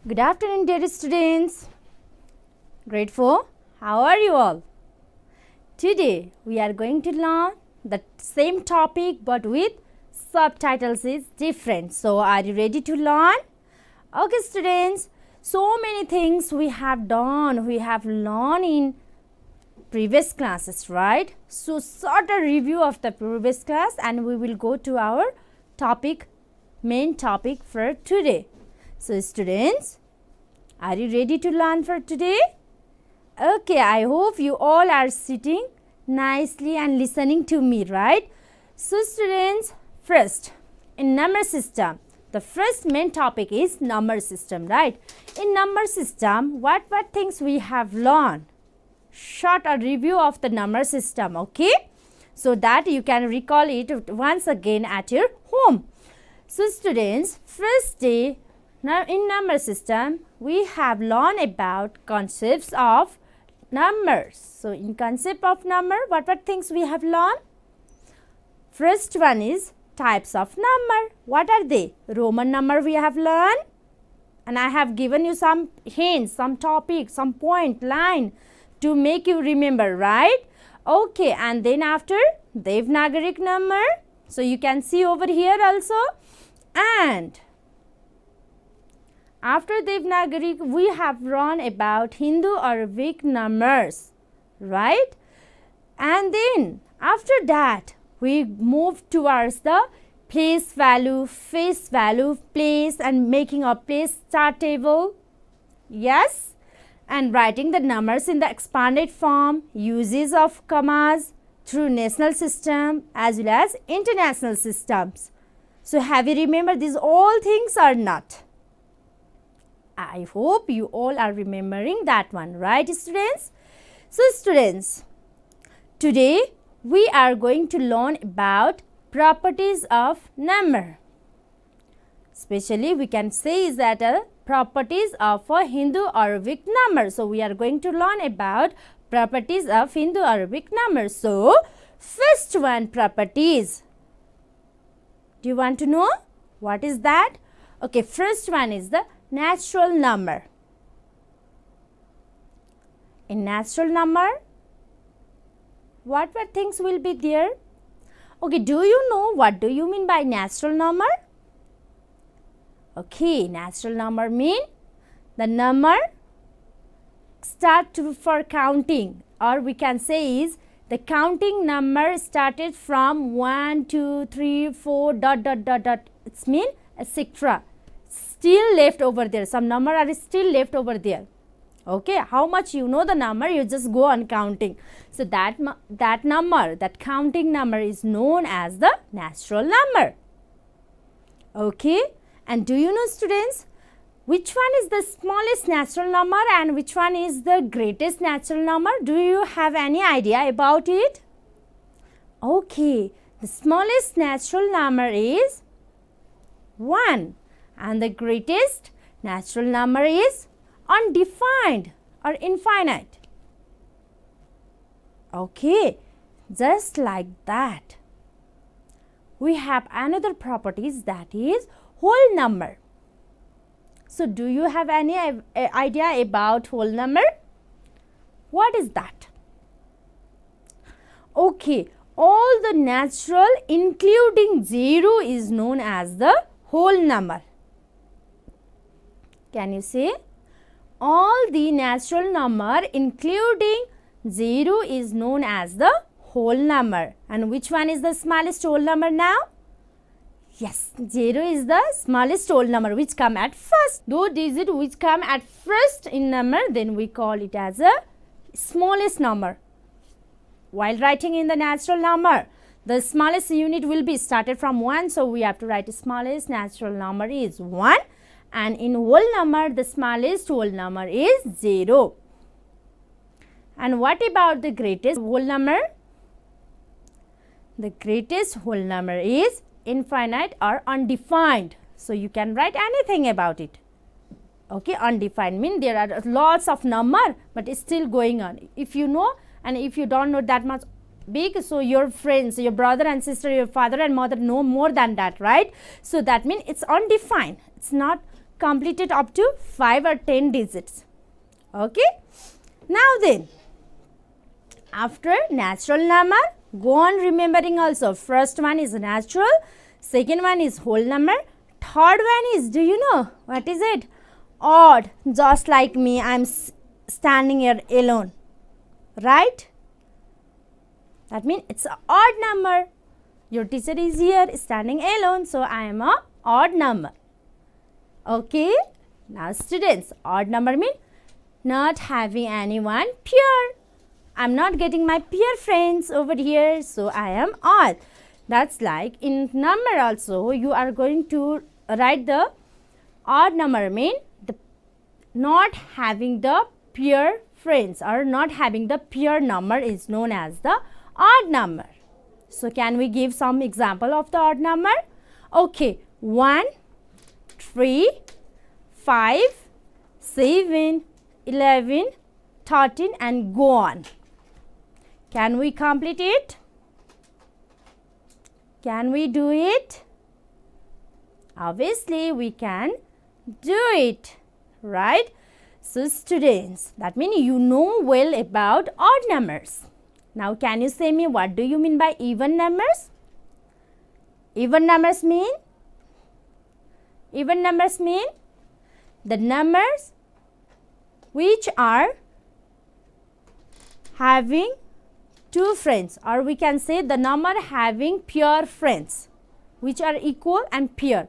Good afternoon, dear students. Grade 4, how are you all? Today we are going to learn the same topic but with subtitles is different. So, are you ready to learn? Okay, students. So many things we have done, we have learned in previous classes, right? So, sort a review of the previous class and we will go to our topic, main topic for today. So, students, are you ready to learn for today? Okay, I hope you all are sitting nicely and listening to me, right? So, students, first, in number system, the first main topic is number system, right? In number system, what things we have learned? Short a review of the number system, okay? So that you can recall it once again at your home. So, students, first day now in number system, we have learned about concepts of numbers. So, in concept of number, what things we have learned? First one is types of number. What are they? Roman number we have learned, and I have given you some hints, some topic, some point, line to make you remember, right? Okay, and then after Devanagari number. So, you can see over here also, and after Devanagari, we have learned about Hindu-Arabic numbers, right? And then after that, we move towards the place value, face value, place and making a place chart table. Yes? And writing the numbers in the expanded form, uses of commas through national system as well as international systems. So, have you remembered these all things or not? I hope you all are remembering that one, right, students? So, students, today we are going to learn about properties of number. Especially, we can say is that properties of a Hindu-Arabic number. So, we are going to learn about properties of Hindu-Arabic number. So, first one, properties. Do you want to know what is that? Okay, first one is the natural number. In natural number, what things will be there? Okay, do you know what do you mean by natural number? Okay, natural number mean the number start for counting, or we can say is the counting number started from 1, 2, 3, 4 dot. It's mean etc. Still left over there, some number are still left over there. Okay, how much you know the number, you just go on counting. So, that number, that counting number is known as the natural number. Okay, and do you know, students, which one is the smallest natural number and which one is the greatest natural number? Do you have any idea about it? Okay, the smallest natural number is 1. And the greatest natural number is undefined or infinite. Okay, just like that. We have another properties, that is whole number. So, do you have any idea about whole number? What is that? Okay, all the natural including 0 is known as the whole number. Can you say? All the natural number including 0 is known as the whole number. And which one is the smallest whole number now? Yes, 0 is the smallest whole number which come at first. Those digits which come at first in number, then we call it as a smallest number. While writing in the natural number, the smallest unit will be started from 1. So, we have to write the smallest natural number is 1. And in whole number, the smallest whole number is 0. And what about the greatest whole number? The greatest whole number is infinite or undefined. So, you can write anything about it. Okay, undefined means there are lots of number, but it's still going on. If you know and if you don't know that much big, so your friends, your brother and sister, your father and mother know more than that, right? So, that means it's undefined. It's not completed up to 5 or 10 digits. Okay. Now then, after natural number, go on remembering also. First one is natural, second one is whole number, third one is, do you know what is it? Odd. Just like me, I am standing here alone, right? That means it's an odd number. Your teacher is here standing alone, so I am a odd number. Okay. Now students, odd number means not having anyone pure. I am not getting my peer friends over here, so I am odd. That's like in number also, you are going to write the odd number mean the not having the peer friends or not having the peer number is known as the odd number. So can we give some example of the odd number? Okay, 1, 3, 5, 7, 11, 13 and go on. Can we complete it? Can we do it? Obviously, we can do it, right? So, students, that means you know well about odd numbers. Now, can you say me what do you mean by even numbers? Even numbers mean the numbers which are having two friends, or we can say the number having pure friends which are equal and pure.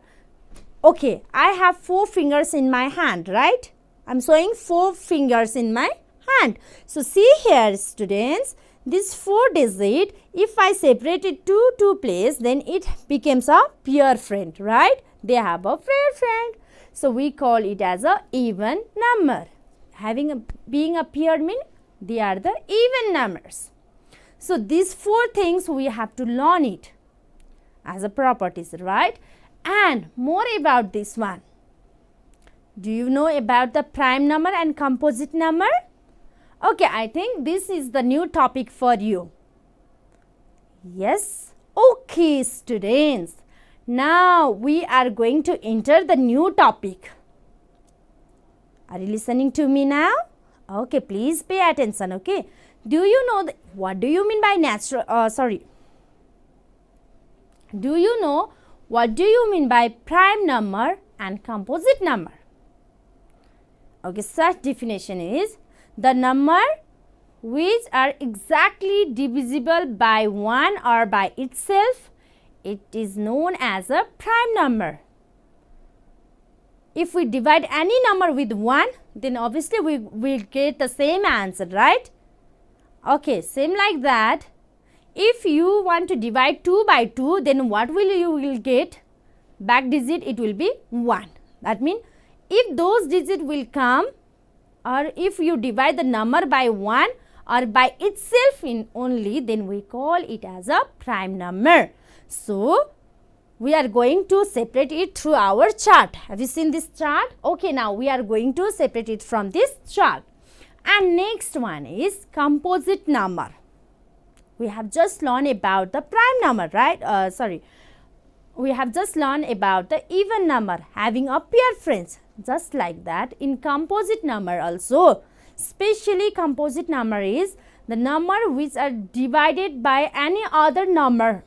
Okay, I have 4 fingers in my hand, right? I am showing 4 fingers in my hand. So, see here students, this 4 digit, if I separate it to 2 places, then it becomes a pure friend, right? They have a pure friend. So, we call it as a even number. Being a pure means they are the even numbers. So, these 4 things we have to learn it as a properties, right? And more about this one. Do you know about the prime number and composite number? Okay, I think this is the new topic for you. Yes? Okay, students. Now, we are going to enter the new topic. Are you listening to me now? Okay, please pay attention, okay? Do you know what do you mean by do you know what do you mean by prime number and composite number? Okay, such definition is the number which are exactly divisible by 1 or by itself. It is known as a prime number. If we divide any number with 1, then obviously we will get the same answer, right? Okay, same like that. If you want to divide 2 by 2, then what you will get? Back digit, it will be 1. That means if those digits will come, or if you divide the number by 1 or by itself in only, then we call it as a prime number. So, we are going to separate it through our chart. Have you seen this chart? Okay, now we are going to separate it from this chart. And next one is composite number. We have just learned about the prime number, right? We have just learned about the even number having a pair friends. Just like that, in composite number also, especially composite number is the number which are divided by any other number.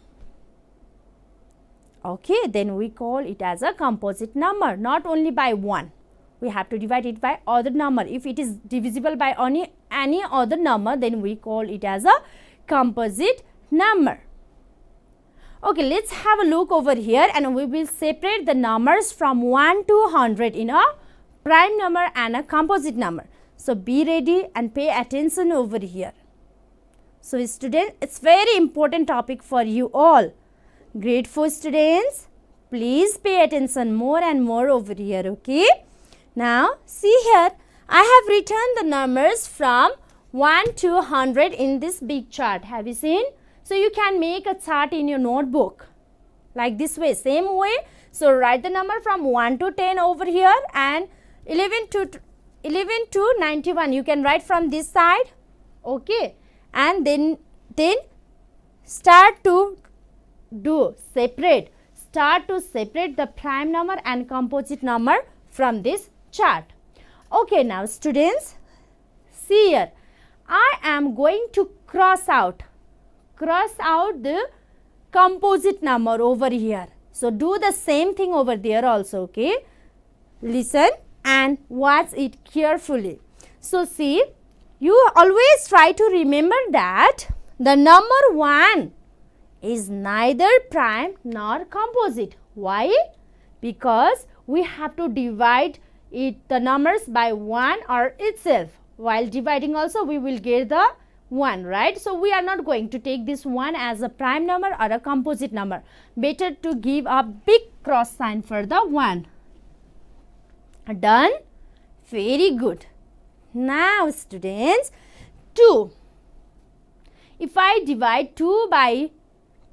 Okay, then we call it as a composite number, not only by 1. We have to divide it by other number. If it is divisible by any other number, then we call it as a composite number. Okay, let's have a look over here and we will separate the numbers from 1 to 100 in a prime number and a composite number. So, be ready and pay attention over here. So, students, it's very important topic for you all. Grade 4 students, please pay attention more and more over here, okay? Now, see here, I have written the numbers from 1 to 100 in this big chart. Have you seen? So, you can make a chart in your notebook like this way, same way. So, write the number from 1 to 10 over here and 11 to 91. You can write from this side, okay? And then start to separate the prime number and composite number from this chart. Okay, now students, see here. I am going to cross out the composite number over here. So do the same thing over there also, okay? Listen and watch it carefully. So see, you always try to remember that the number 1 is neither prime nor composite. Why? Because we have to divide the numbers by 1 or itself. While dividing also we will get the 1, right? So we are not going to take this 1 as a prime number or a composite number. Better to give a big cross sign for the 1. Done? Very good. Now students, 2. If I divide 2 by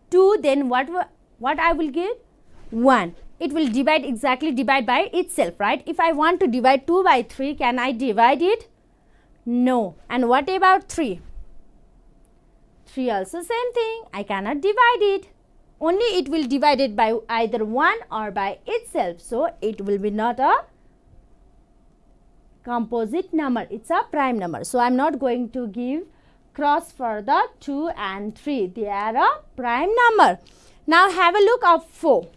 2, then what I will get? 1. It will divide by itself, right? If I want to divide 2 by 3, can I divide it? No. And what about 3? 3 also same thing. I cannot divide it. Only it will divide it by either 1 or by itself. So it will be not a composite number. It's a prime number. So I am not going to give cross for the 2 and 3. They are a prime number. Now have a look of 4.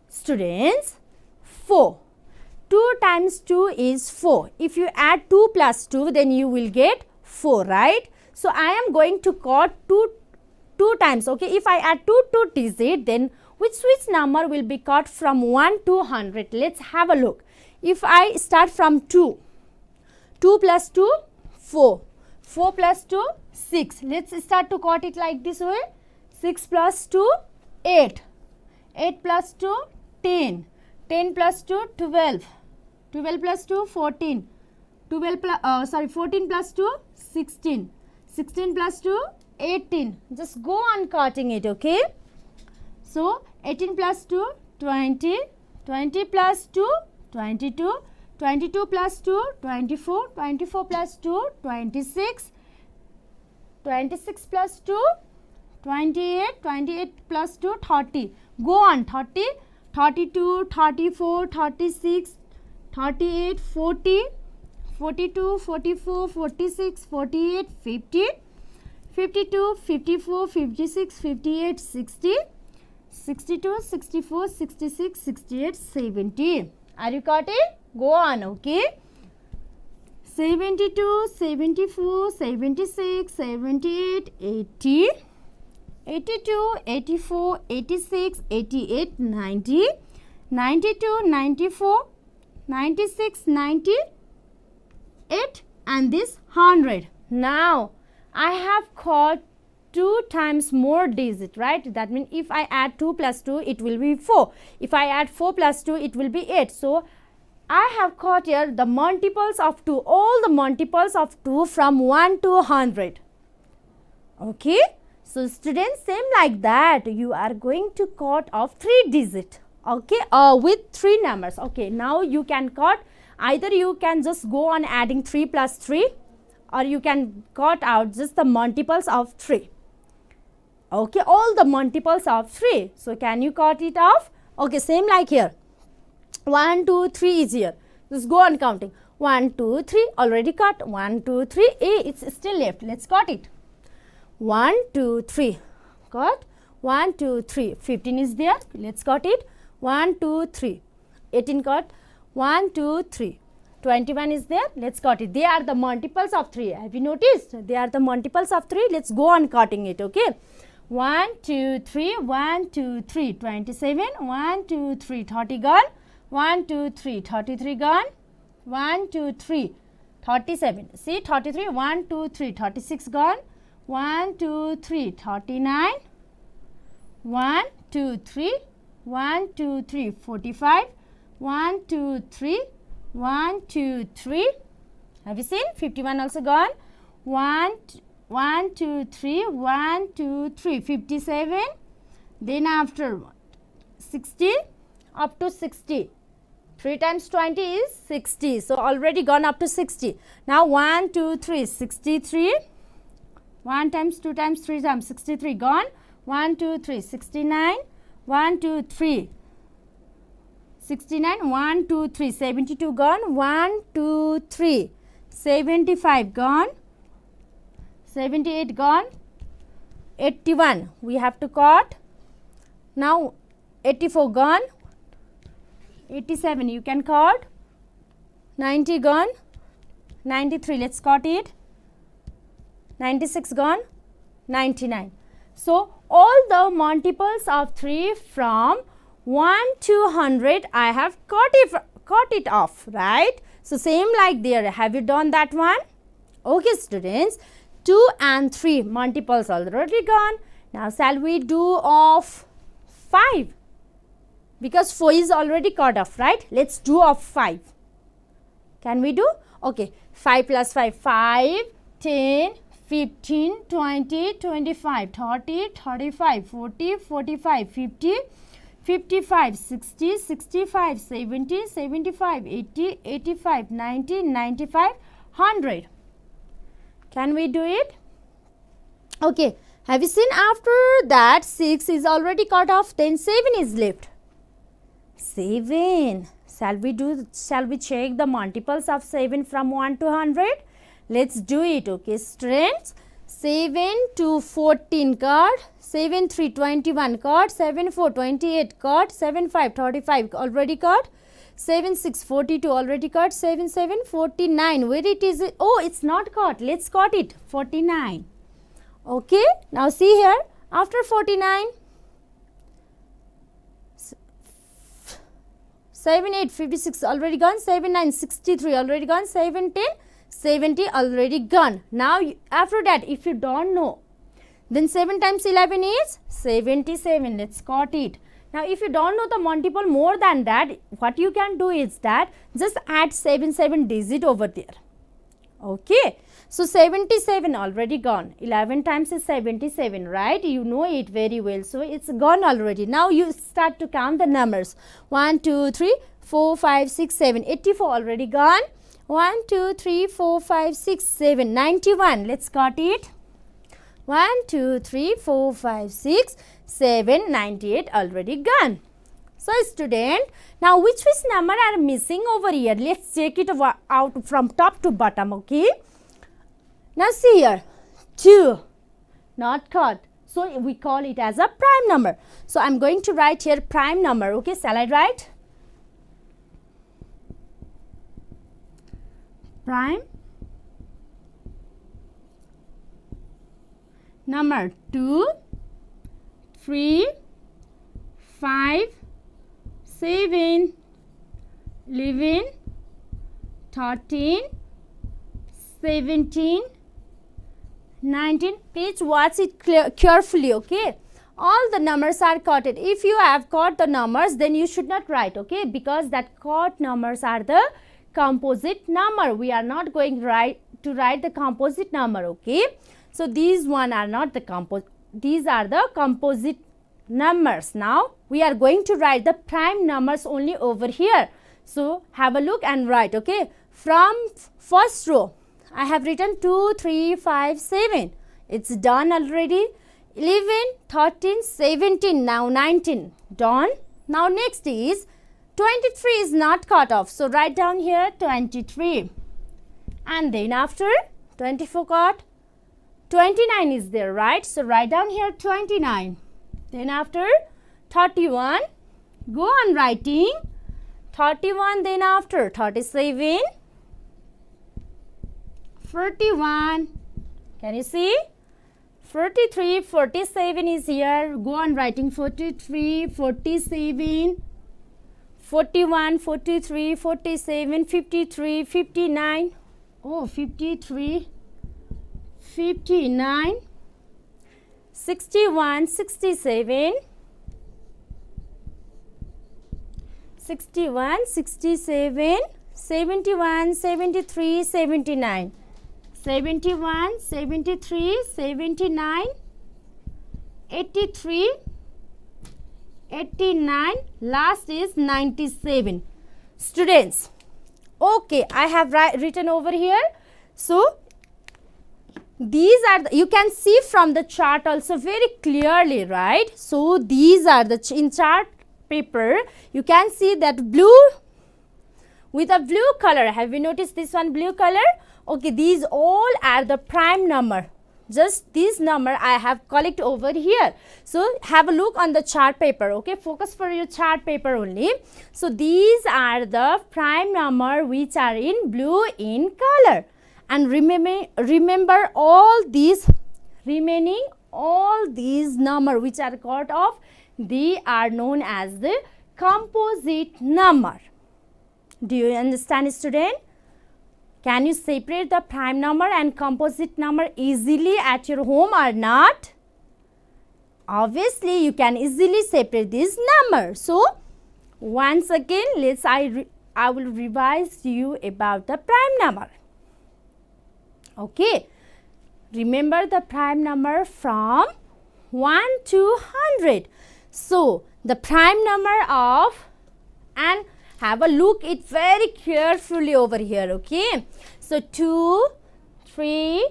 Students, 4. 2 times 2 is 4. If you add 2 plus 2, then you will get 4, right? So I am going to cut 2 times. Okay, if I add 2 digits, then which number will be cut from 1 to 100? Let's have a look. If I start from 2, 2 plus 2, 4. 4 plus 2, 6. Let's start to cut it like this way. 6 plus 2, 8. 8 plus 2, 10. 10 plus 2, 12. 12 plus 2, 14. 14 plus 2, 16. 16 plus 2, 18. Just go on cutting it, okay? So 18 plus 2, 20. 20 plus 2, 22. 22 plus 2, 24. 24 plus 2, 26. 26 plus 2, 28. 28 plus 2, 30. Go on, 30. 32, 34, 36, 38, 40, 42, 44, 46, 48, 50, 52, 54, 56, 58, 60, 62, 64, 66, 68, 70. Are you got it? Go on, okay? 72, 74, 76, 78, 80, 82, 84, 86, 88, 90, 92, 94, 96, 98 and this 100. Now, I have got 2 times more digit, right? That means if I add 2 plus 2, it will be 4. If I add 4 plus 2, it will be 8. So, I have got here the multiples of 2, all the multiples of 2 from 1 to 100. Okay? So, students, same like that, you are going to cut off 3 digits, okay, with 3 numbers. Okay, now you can cut, either you can just go on adding 3 plus 3 or you can cut out just the multiples of 3. Okay, all the multiples of 3. So, can you cut it off? Okay, same like here. 1, 2, 3 is here. Just go on counting. 1, 2, 3, already cut. 1, 2, 3, it's still left. Let's cut it. 1, 2, 3. Cut. 1, 2, 3. 15 is there. Let's cut it. 1, 2, 3. 18 cut. 1, 2, 3. 21 is there. Let's cut it. They are the multiples of 3. Have you noticed? They are the multiples of 3. Let's go on cutting it. Okay. 1, 2, 3. 1, 2, 3. 27. 1, 2, 3. 30 gone. 1, 2, 3. 33 gone. 1, 2, 3. 37. See 33. 1, 2, 3. 36 gone. 1, 2, 3, 39, 1, 2, 3, 1, 2, 3, 45, 1, 2, 3, 1, 2, 3. Have you seen? 51 also gone. 1, 2, 3, 1, 2, 3, 57. Then after 60 up to 60. 3 times 20 is 60. So already gone up to 60. Now 1, 2, 3, 63. 1 times, 2 times, 3 times, 63 gone. 1, 2, 3, 69. 1, 2, 3, 69, 1, 2, 3, 72 gone, 1, 2, 3, 75 gone, 78 gone, 81 we have to cut. Now 84 gone, 87 you can cut, 90 gone, 93 let's cut it, 96 gone, 99. So all the multiples of 3 from 1 to 100 I have cut it off, right? So same like there, have you done that one? Okay students, 2 and 3 multiples already gone. Now shall we do of 5? Because 4 is already cut off, right? Let's do of 5. Can we do? Okay, 5 plus 5, 5, 10, 15, 20, 25, 30, 35, 40, 45, 50, 55, 60, 65, 70, 75, 80, 85, 90, 95, 100. Can we do it? Okay, have you seen after that 6 is already cut off, then 7 is left. 7. Shall we check the multiples of 7 from 1 to 100? Let's do it, okay students. 7 to 14 cut, 7 3 21 cut, 7 4 28 cut, 7 5 35 already cut, 7 6 42 already cut, 7 7 49. Where it is? Oh, it's not cut. Let's cut it. 49. Okay. Now see here. After 49, 7 8 56 already gone, 7 9 63 already gone, 7 10 70 already gone. Now after that, if you don't know, then 7 times 11 is 77. Let's cut it. Now if you don't know the multiple more than that, what you can do is that just add 7 digit over there. Okay. So 77 already gone. 11 times is 77, right? You know it very well. So it's gone already. Now you start to count the numbers. 1 2 3 4 5 6 7. 84 already gone. 1 2 3 4 5 6 7. 91. Let's cut it. 1 2 3 4 5 6 7. 98 already gone. So student, now which number are missing over here? Let's check it out from top to bottom. Okay. Now see here, 2 not cut. So we call it as a prime number. So I am going to write here prime number. Okay, shall I write? Prime number 2, 3, 5, 7, 11, 13, 17, 19. Please watch it carefully, okay? All the numbers are cutted. If you have cut the numbers, then you should not write, okay? Because that cut numbers are the composite number. We are not going to write the composite number, okay? So these one are not the composite. These are the composite numbers. Now we are going to write the prime numbers only over here. So have a look and write, okay? From first row, I have written 2, 3, 5, 7. It's done already. 11, 13, 17, now 19. Done. Now next is 23 is not cut off. So write down here 23. And then after 24 cut, 29 is there, right? So write down here 29. Then after 31, go on writing 31. Then after 37, 41. Can you see? 43, 47 is here. Go on writing 43, 47, 41, 43, 47, 53, 59. Oh, 53, 59, 61, 67, 61, 67, 71, 73, 79. 71, 73, 79, 83, 89, last is 97. Students, okay, I have written over here. So these are you can see from the chart also very clearly, right? So these are the in chart paper, you can see that blue with a blue color. Have you noticed this one blue color? Okay, these all are the prime number. Just this number I have collected over here. So have a look on the chart paper. Okay, focus for your chart paper only. So these are the prime number which are in blue in color. And remember all these remaining all these number which are cut off, they are known as the composite number. Do you understand, student? Can you separate the prime number and composite number easily at your home or not? Obviously, you can easily separate this number. So, once again, I will revise you about the prime number. Okay. Remember the prime number from 1 to 100. So, the prime number of, and have a look it very carefully over here, okay. So, 2, 3,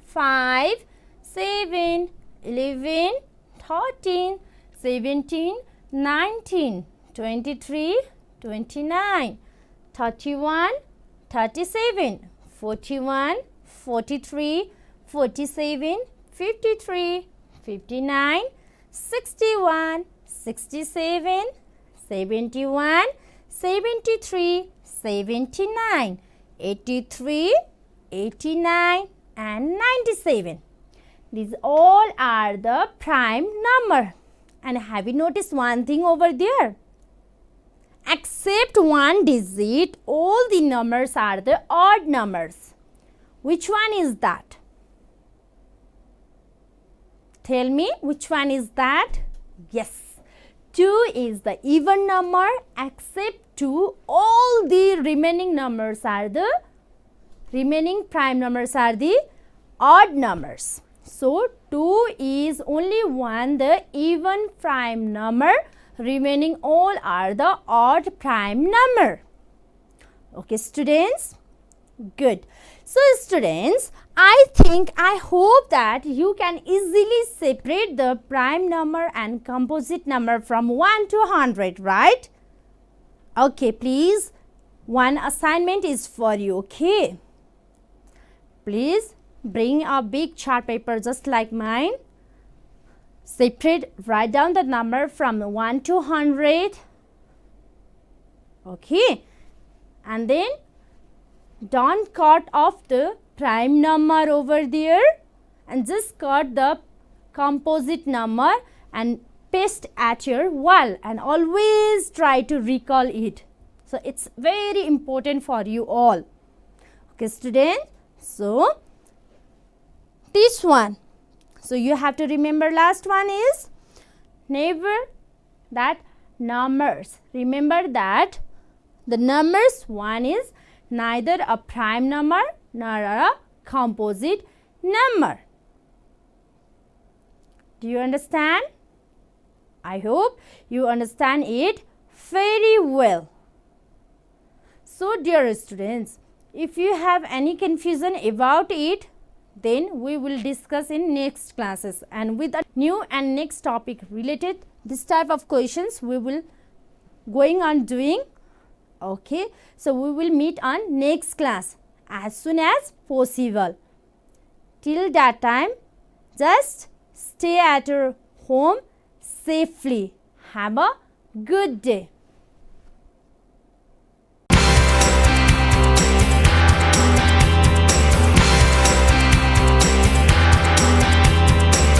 5, 7, 11, 13, 17, 19, 23, 29, 31, 37, 41, 43, 47, 53, 59, 61, 67, 71, 73, 79, 83, 89 and 97. These all are the prime number. And have you noticed one thing over there? Except one digit, all the numbers are the odd numbers. Which one is that? Tell me, which one is that? Yes. 2 is the even number, except 2, all the remaining numbers are the remaining prime numbers are the odd numbers. So, 2 is only one the even prime number, remaining all are the odd prime number. Okay, students? Good. So, students, I hope that you can easily separate the prime number and composite number from 1 to 100, right? Okay, please, one assignment is for you, okay? Please bring a big chart paper just like mine. Separate, write down the number from 1 to 100, okay? And then don't cut off the prime number over there and just cut the composite number and paste at your wall, and always try to recall it. So, it's very important for you all. Okay, students. So, this one. So, you have to remember last one is never that numbers. Remember that the numbers one is neither a prime number nor a composite number. Do you understand? I hope you understand it very well. So, dear students, if you have any confusion about it, then we will discuss in next classes, and with a new and next topic related this type of questions we will going on doing. Okay, so we will meet on next class as soon as possible. Till that time, just stay at your home safely. Have a good day.